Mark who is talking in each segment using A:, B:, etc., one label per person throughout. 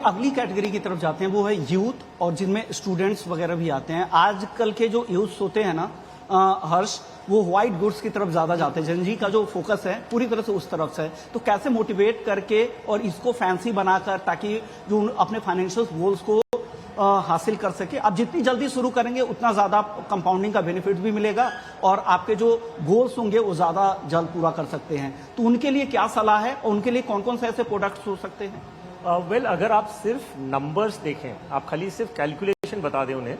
A: अगली कैटेगरी की तरफ जाते हैं, वो है यूथ, और जिनमें स्टूडेंट्स वगैरह भी आते हैं। आजकल के जो यूथ होते हैं ना हर्ष, वो व्हाइट गुड्स की तरफ ज्यादा जाते हैं। जनजी का जो फोकस है पूरी तरह से उस तरफ से है। तो कैसे मोटिवेट करके और इसको फैंसी बनाकर, ताकि जो अपने फाइनेंशियल गोल्स को हासिल कर सके। आप जितनी जल्दी शुरू करेंगे उतना ज्यादा कंपाउंडिंग का बेनिफिट भी मिलेगा और आपके जो गोल्स होंगे वो ज्यादा जल्द पूरा कर सकते हैं। तो उनके लिए क्या सलाह है और उनके लिए कौन कौन से ऐसे प्रोडक्ट्स हो सकते हैं?
B: वेल, अगर आप सिर्फ नंबर्स देखें, आप खाली सिर्फ कैलकुलेशन बता दें उन्हें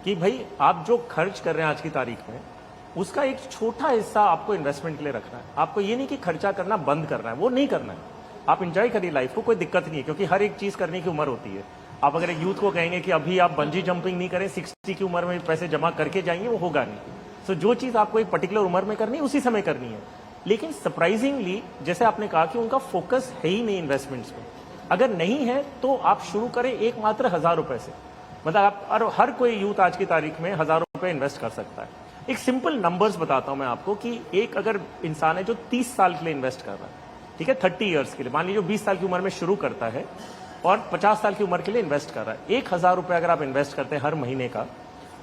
B: कि भाई आप जो खर्च कर रहे हैं आज की तारीख में, उसका एक छोटा हिस्सा आपको इन्वेस्टमेंट के लिए रखना है। आपको ये नहीं कि खर्चा करना बंद करना है, वो नहीं करना है। आप एंजॉय करिए लाइफ को, कोई दिक्कत नहीं है, क्योंकि हर एक चीज करने की उम्र होती है। आप अगर एक यूथ को कहेंगे कि अभी आप बंजी जंपिंग नहीं करें, 60 की उम्र में पैसे जमा करके जाएंगे, वो होगा नहीं। सो जो चीज आपको एक पर्टिकुलर उम्र में करनी है उसी समय करनी है। लेकिन सरप्राइजिंगली, जैसे आपने कहा कि उनका फोकस है ही नहीं इन्वेस्टमेंट्स में, अगर नहीं है तो आप शुरू करें एक मात्र 1000 रुपए से। मतलब आप, और हर कोई यूथ आज की तारीख में 1000 रुपए इन्वेस्ट कर सकता है। एक सिंपल नंबर्स बताता हूं मैं आपको कि एक अगर इंसान है जो 30 साल के लिए इन्वेस्ट कर रहा है, ठीक है, 30 ईयर्स के लिए, मान लीजिए 20 साल की उम्र में शुरू करता है और 50 साल की उम्र के लिए इन्वेस्ट कर रहा है, 1000 रुपए अगर आप इन्वेस्ट करते हैं हर महीने का,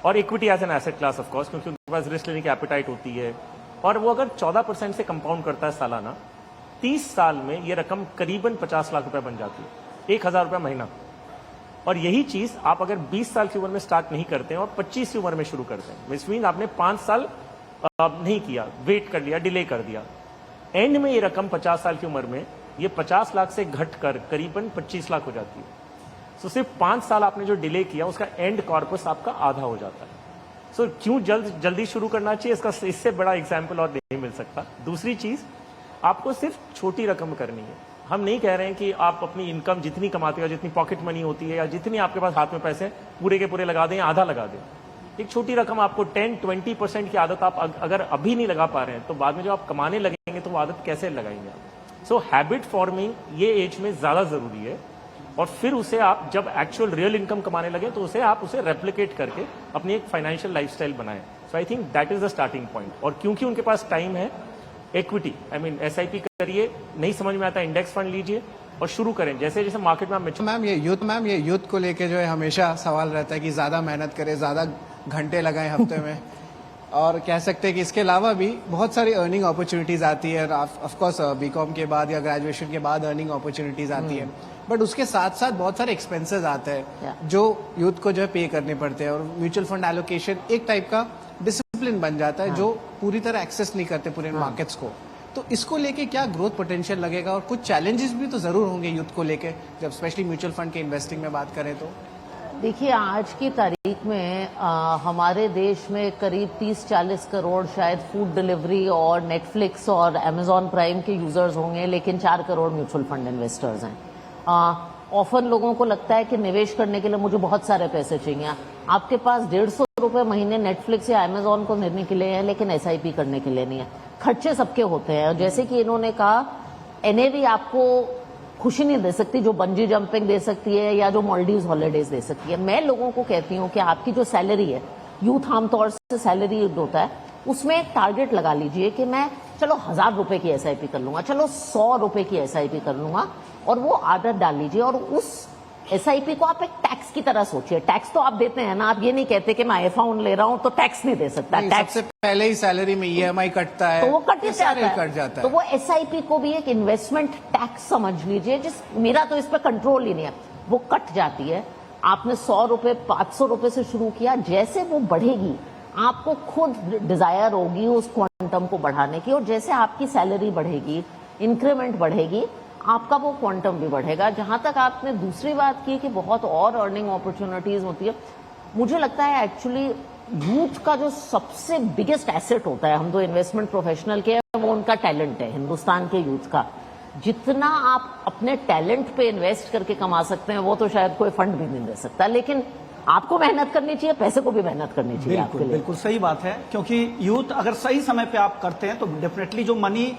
B: और equity as an asset class of course, क्योंकि उनके पास रिस्क लेने की एपेटाइट होती है, और वो अगर 14% से कंपाउंड करता है सालाना, 30 साल में ये रकम करीबन 50 लाख रुपए बन जाती है, 1000 रुपए महीना। और यही चीज आप अगर 20 साल की उम्र में स्टार्ट नहीं करते हैं और 25 की उम्र में शुरू करते हैं, विच मीन आपने 5 साल नहीं किया, वेट कर लिया, डिले कर दिया, एंड में ये रकम 50 साल की उम्र में ये 50 लाख से घटकर करीबन 25 लाख हो जाती है। सो सिर्फ 5 साल आपने जो डिले किया, उसका एंड कॉर्पस आपका आधा हो जाता है। सो क्यों जल्दी शुरू करना चाहिए, इसका इससे बड़ा एग्जाम्पल और नहीं मिल सकता। दूसरी चीज, आपको सिर्फ छोटी रकम करनी है। हम नहीं कह रहे हैं कि आप अपनी इनकम जितनी कमाते हो, जितनी पॉकेट मनी होती है, या जितनी आपके पास हाथ में पैसे पूरे के पूरे लगा दें, आधा लगा दें। एक छोटी रकम आपको 10-20% की आदत आप अगर अभी नहीं लगा पा रहे हैं, तो बाद में जब आप कमाने लगेंगे तो वो आदत कैसे लगाएंगे आप? सो हैबिट फॉर्मिंग ये एज में ज्यादा जरूरी है, और फिर उसे आप जब एक्चुअल रियल इनकम कमाने लगे तो उसे रेप्लिकेट करके अपनी एक फाइनेंशियल लाइफस्टाइल बनाएं। So I think that is the starting point. और क्योंकि उनके पास टाइम है, इक्विटी SIP करिए, नहीं समझ में आता इंडेक्स फंड लीजिए और शुरू करें। जैसे जैसे मार्केट में
C: मैम ये यूथ को लेके जो है हमेशा सवाल रहता है कि ज्यादा मेहनत करें, ज्यादा घंटे लगाएं हफ्ते में और कह सकते हैं कि इसके अलावा भी बहुत सारी अर्निंग अपॉर्चुनिटीज आती है। ऑफकोर्स BCom के बाद या ग्रेजुएशन के बाद अर्निंग अपॉर्चुनिटीज आती है, बट उसके साथ साथ बहुत सारे एक्सपेंसेस आते हैं जो यूथ को जो है पे करने पड़ते हैं। और म्यूचुअल फंड एलोकेशन एक टाइप का डिसिप्लिन बन जाता है जो पूरी तरह एक्सेस नहीं करते पूरे मार्केट्स को। तो इसको लेके क्या ग्रोथ पोटेंशियल लगेगा, और कुछ चैलेंजेस भी तो जरूर होंगे यूथ को लेके, जब स्पेशली म्यूचुअल फंड के इन्वेस्टिंग में बात करें तो?
D: देखिए, आज की तारीख में हमारे देश में करीब 30-40 करोड़ शायद फूड डिलीवरी और नेटफ्लिक्स और अमेजॉन प्राइम के यूजर्स होंगे, लेकिन 4 करोड़ म्यूचुअल फंड इन्वेस्टर्स हैं। ऑफन लोगों को लगता है कि निवेश करने के लिए मुझे बहुत सारे पैसे चाहिए। आपके पास 150 रुपए महीने नेटफ्लिक्स या अमेजॉन को देने के लिए है, लेकिन SIP करने के लिए नहीं है। खर्चे सबके होते हैं, और जैसे कि इन्होंने कहा, NAV आपको खुशी नहीं दे सकती जो बंजी जंपिंग दे सकती है या जो मालदीव्स हॉलीडेज दे सकती है। मैं लोगों को कहती हूँ कि आपकी जो सैलरी है, यूथ आमतौर से सैलरी होता है, उसमें एक टारगेट लगा लीजिए कि मैं चलो 1000 रुपए की SIP कर लूंगा, चलो 100 रुपए की SIP कर लूंगा, और वो आदत डाल लीजिए। और उस SIP को आप एक टैक्स की तरह सोचिए। टैक्स तो आप देते हैं ना, आप ये नहीं कहते कि मैं iPhone ले रहा हूं तो टैक्स नहीं दे सकता। टैक्स
C: सबसे पहले ही सैलरी में EMI कटता है,
D: तो वो कट
C: जाता है।
D: तो वो SIP को भी एक इन्वेस्टमेंट टैक्स समझ लीजिए, मेरा तो इस पर कंट्रोल ही नहीं है, वो कट जाती है। आपने 100 रुपए 500 रुपए से शुरू किया, जैसे वो बढ़ेगी आपको खुद डिजायर होगी उस क्वांटम को बढ़ाने की, और जैसे आपकी सैलरी बढ़ेगी, इंक्रीमेंट बढ़ेगी, आपका वो क्वांटम भी बढ़ेगा। जहां तक आपने दूसरी बात की कि बहुत और अर्निंग अपॉर्चुनिटीज होती है, मुझे लगता है एक्चुअली यूथ का जो सबसे बिगेस्ट एसेट होता है, हम तो इन्वेस्टमेंट प्रोफेशनल के, वो उनका टैलेंट है। हिंदुस्तान के यूथ का जितना आप अपने टैलेंट पे इन्वेस्ट करके कमा सकते हैं, वो तो शायद कोई फंड भी नहीं दे सकता। लेकिन आपको मेहनत करनी चाहिए, पैसे को भी मेहनत करनी चाहिए आपके लिए।
A: बिल्कुल सही बात है, क्योंकि यूथ अगर सही समय पे आप करते हैं तो डेफिनेटली जो मनी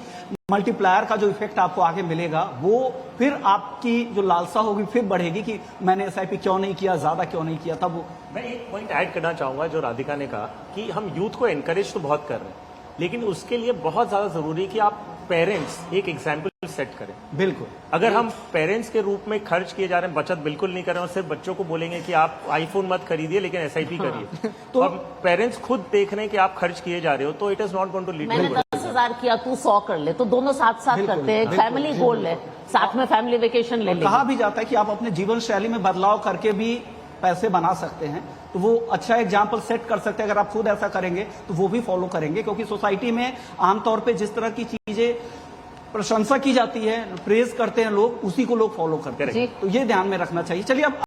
A: मल्टीप्लायर का जो इफेक्ट आपको आगे मिलेगा, वो फिर आपकी जो लालसा होगी फिर बढ़ेगी कि मैंने SIP क्यों नहीं किया, ज्यादा क्यों नहीं किया। तब
B: मैं एक पॉइंट ऐड करना चाहूंगा जो राधिका ने कहा कि हम यूथ को एनकरेज तो बहुत कर रहे हैं, लेकिन उसके लिए बहुत ज्यादा जरूरी है कि आप पेरेंट्स एक एग्जाम्पल सेट करें।
A: बिल्कुल।
B: अगर हम पेरेंट्स के रूप में खर्च किए जा रहे हैं, बचत बिल्कुल नहीं कर रहे हैं और सिर्फ बच्चों को बोलेंगे कि आप आईफोन मत खरीदिए लेकिन एसआईपी करिए, तो अब पेरेंट्स खुद देख रहे हैं कि आप खर्च किए जा रहे हो, तो it is not going to lead
D: मैंने 10,000 किया, तू 100 कर ले, तो दोनों साथ साथ करते हैं, फैमिली गोल है, साथ में फैमिली वेकेशन ले
A: कहा
D: लेंगे।
A: भी जाता है कि आप अपने जीवन शैली में बदलाव करके भी पैसे बना सकते हैं, तो वो अच्छा एग्जाम्पल सेट कर सकते हैं। अगर आप खुद ऐसा करेंगे तो वो भी फॉलो करेंगे, क्योंकि सोसाइटी में आमतौर पे जिस तरह की चीजें प्रशंसा की जाती है, प्रेज करते हैं लोग, उसी को लोग फॉलो करते हैं।
D: जी।
A: तो ये ध्यान में रखना चाहिए। चलिए अब